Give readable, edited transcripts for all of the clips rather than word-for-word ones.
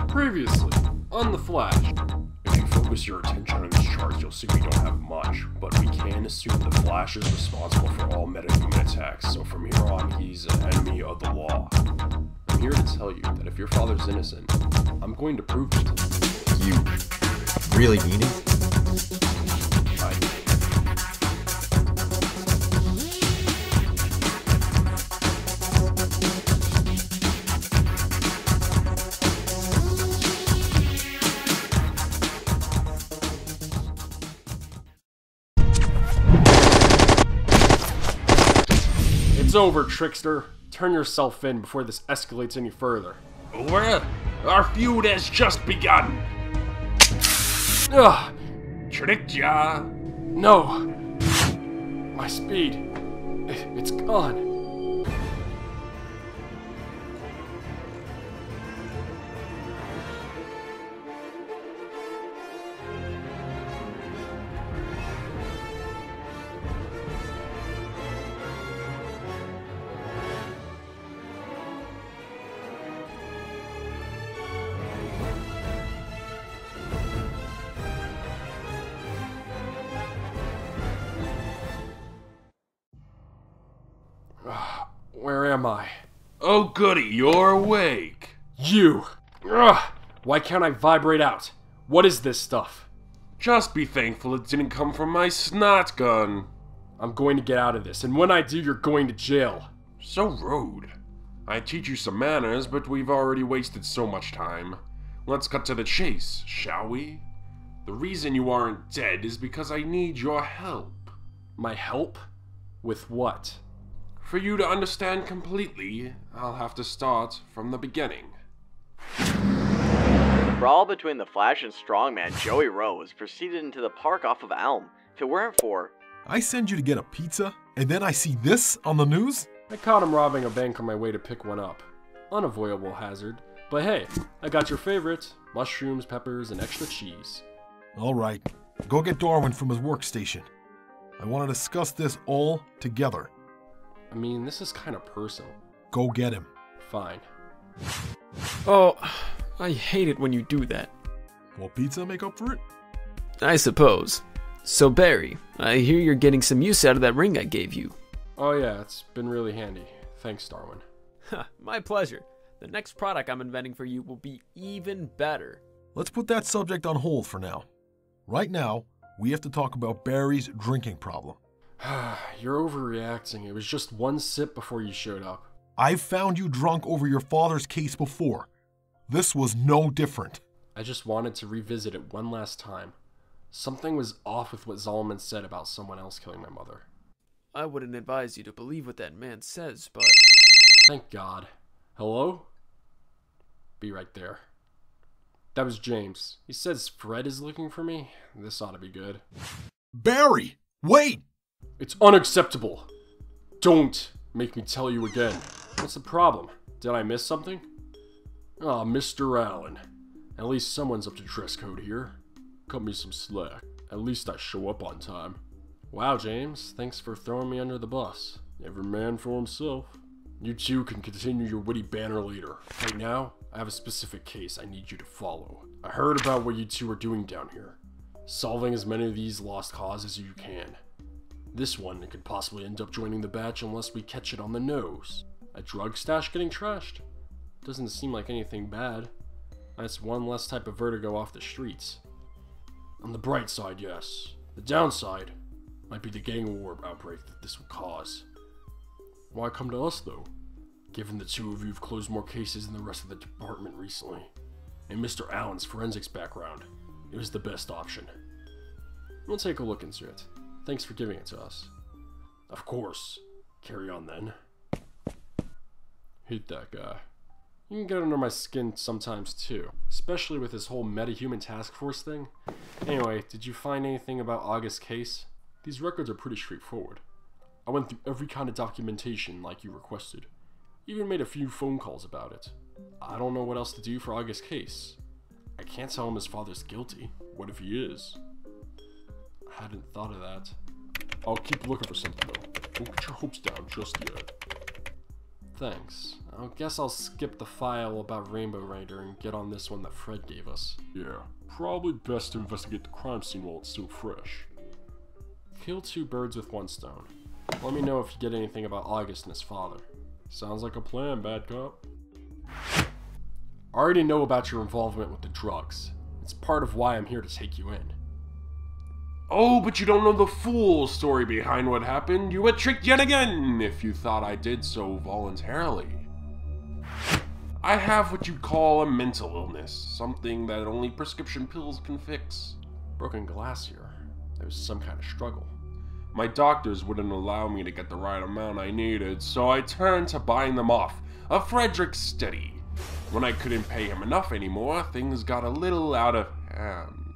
Previously, on The Flash. If you focus your attention on these charts, you'll see we don't have much, but we can assume the Flash is responsible for all metahuman attacks, so from here on, he's an enemy of the law. I'm here to tell you that if your father's innocent, I'm going to prove it. You really mean it? It's over, Trickster. Turn yourself in before this escalates any further. Well, our feud has just begun. Ugh! Tricked ya. No! My speed. It's gone. Where am I? Oh goody, you're awake. You! Ugh! Why can't I vibrate out? What is this stuff? Just be thankful it didn't come from my snot gun. I'm going to get out of this, and when I do, you're going to jail. So rude. I teach you some manners, but we've already wasted so much time. Let's cut to the chase, shall we? The reason you aren't dead is because I need your help. My help? With what? For you to understand completely, I'll have to start from the beginning. The brawl between the Flash and strongman Joey Rose proceeded into the park off of Elm. If it weren't for... I send you to get a pizza, and then I see this on the news? I caught him robbing a bank on my way to pick one up. Unavoidable hazard. But hey, I got your favorite. Mushrooms, peppers, and extra cheese. Alright, go get Darwin from his workstation. I want to discuss this all together. I mean, this is kind of personal. Go get him. Fine. Oh, I hate it when you do that. Will pizza make up for it? I suppose. So Barry, I hear you're getting some use out of that ring I gave you. Oh yeah, it's been really handy. Thanks, Darwin. My pleasure. The next product I'm inventing for you will be even better. Let's put that subject on hold for now. Right now, we have to talk about Barry's drinking problem. You're overreacting. It was just one sip before you showed up. I've found you drunk over your father's case before. This was no different. I just wanted to revisit it one last time. Something was off with what Zolomon said about someone else killing my mother. I wouldn't advise you to believe what that man says, but... Thank God. Hello? Be right there. That was James. He says Fred is looking for me. This ought to be good. Barry! Wait! It's unacceptable. Don't make me tell you again. What's the problem? Did I miss something? Ah, Mr. Allen. At least someone's up to dress code here. Cut me some slack. At least I show up on time. Wow, James. Thanks for throwing me under the bus. Every man for himself. You two can continue your witty banter later. Right now, I have a specific case I need you to follow. I heard about what you two are doing down here. Solving as many of these lost causes as you can. This one could possibly end up joining the batch unless we catch it on the nose. A drug stash getting trashed? Doesn't seem like anything bad. That's one less type of vertigo off the streets. On the bright side, yes. The downside might be the gang war outbreak that this will cause. Why come to us, though? Given the two of you have closed more cases than the rest of the department recently, and Mr. Allen's forensics background, it was the best option. We'll take a look into it. Thanks for giving it to us. Of course. Carry on then. Hate that guy. You can get under my skin sometimes too, especially with this whole metahuman task force thing. Anyway, did you find anything about August's case? These records are pretty straightforward. I went through every kind of documentation like you requested. Even made a few phone calls about it. I don't know what else to do for August's case. I can't tell him his father's guilty. What if he is? I hadn't thought of that. I'll keep looking for something though. Don't get your hopes down just yet. Thanks. I guess I'll skip the file about Rainbow Rider and get on this one that Fred gave us. Yeah, probably best to investigate the crime scene while it's still fresh. Kill 2 birds with 1 stone. Let me know if you get anything about August and his father. Sounds like a plan, bad cop. I already know about your involvement with the drugs. It's part of why I'm here to take you in. Oh, but you don't know the full story behind what happened. You were tricked yet again if you thought I did so voluntarily. I have what you'd call a mental illness, something that only prescription pills can fix. Broken glass here. There was some kind of struggle. My doctors wouldn't allow me to get the right amount I needed, so I turned to buying them off a Frederick Steady. When I couldn't pay him enough anymore, things got a little out of hand.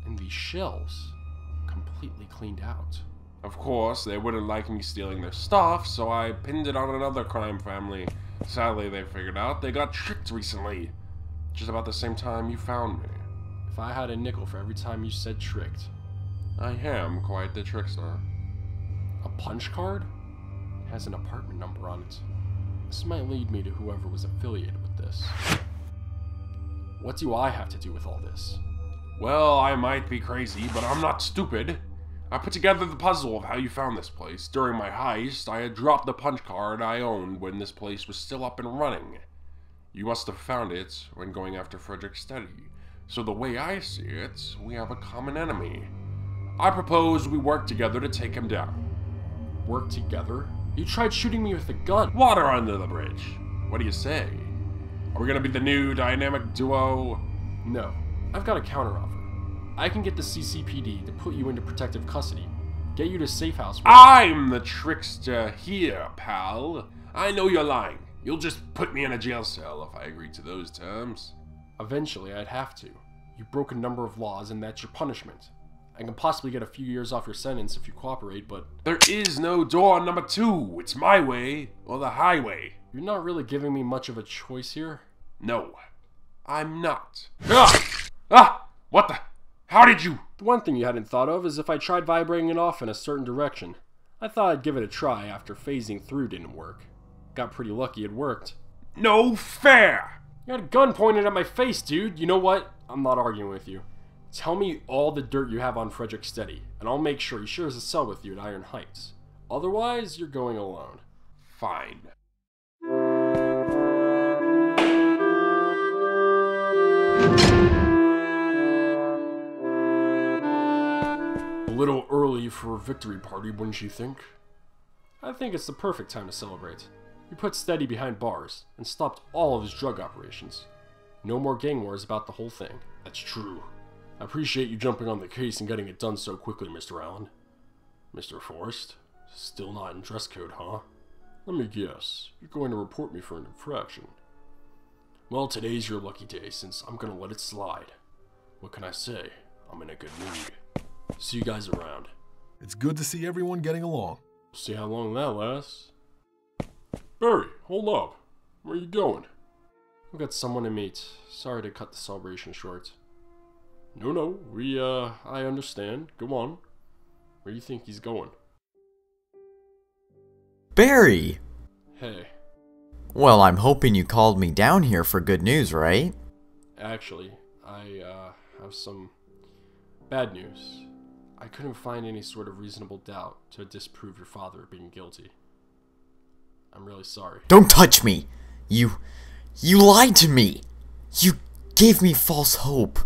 And these shelves, completely cleaned out. Of course, they wouldn't like me stealing their stuff, so I pinned it on another crime family. Sadly, they figured out they got tricked recently. Just about the same time you found me. If I had a nickel for every time you said tricked. I am quite the trickster. A punch card? It has an apartment number on it. This might lead me to whoever was affiliated with this. What do I have to do with all this? Well, I might be crazy, but I'm not stupid. I put together the puzzle of how you found this place. During my heist, I had dropped the punch card I owned when this place was still up and running. You must have found it when going after Frederick Steady. So the way I see it, we have a common enemy. I propose we work together to take him down. Work together? You tried shooting me with a gun. Water under the bridge. What do you say? Are we gonna be the new dynamic duo? No. I've got a counteroffer. I can get the CCPD to put you into protective custody. Get you to safe house. I'm the trickster here, pal. I know you're lying. You'll just put me in a jail cell if I agree to those terms. Eventually, I'd have to. You broke a number of laws, and that's your punishment. I can possibly get a few years off your sentence if you cooperate, but... There is no door number 2. It's my way, or the highway. You're not really giving me much of a choice here? No, I'm not. What the... How did you... The one thing you hadn't thought of is if I tried vibrating it off in a certain direction. I thought I'd give it a try after phasing through didn't work. Got pretty lucky it worked. No fair! You had a gun pointed at my face, dude. You know what? I'm not arguing with you. Tell me all the dirt you have on Frederick Steady, and I'll make sure he shares a cell with you at Iron Heights. Otherwise, you're going alone. Fine. A little early for a victory party, wouldn't you think? I think it's the perfect time to celebrate. You put Steady behind bars, and stopped all of his drug operations. No more gang wars about the whole thing. That's true. I appreciate you jumping on the case and getting it done so quickly, Mr. Allen. Mr. Forrest? Still not in dress code, huh? Let me guess. You're going to report me for an infraction. Well, today's your lucky day, since I'm gonna let it slide. What can I say? I'm in a good mood. See you guys around. It's good to see everyone getting along. See how long that lasts. Barry, hold up. Where are you going? I've got someone to meet. Sorry to cut the celebration short. No, I understand. Go on. Where do you think he's going? Barry! Hey. Well, I'm hoping you called me down here for good news, right? Actually, I have some bad news. I couldn't find any sort of reasonable doubt to disprove your father of being guilty. I'm really sorry. Don't touch me! You lied to me! You gave me false hope.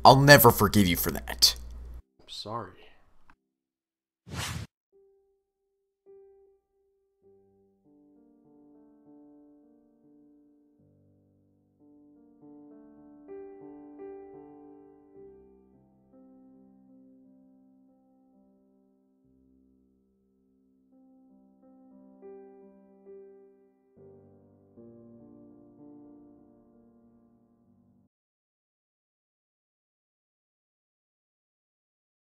I'll never forgive you for that. I'm sorry.